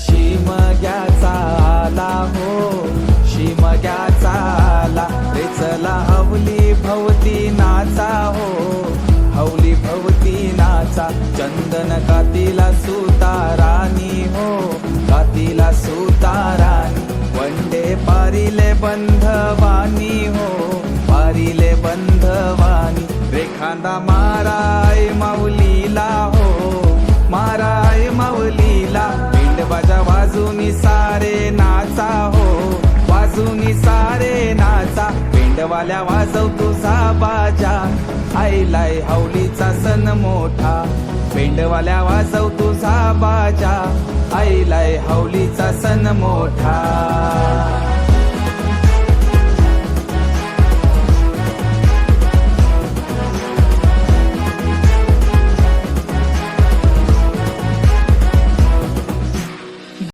शिमग्याचा आला हो, शिमग्याचा आला रे चला हवली भवती नाचा हो, हवली भवती नाचा. चंदन कातीला सुतारानी हो, कातीला सुतारानी. वंडे पारिले बंधवानी हो, पारिले बंधवानी. रेखांदा माराय माऊलीला हो, माराय माऊलीला. पिंडबाजा वाजूनी सारे नाचा हो, वाजूनी सारे नाचा. पिंडवाल्या वाजव तुझा बाजा, आईलाय हवलीचा सण मोठा. पिंडवाल्या वाजव तुझा बाजा, आईलाय हवलीचा सण मोठा.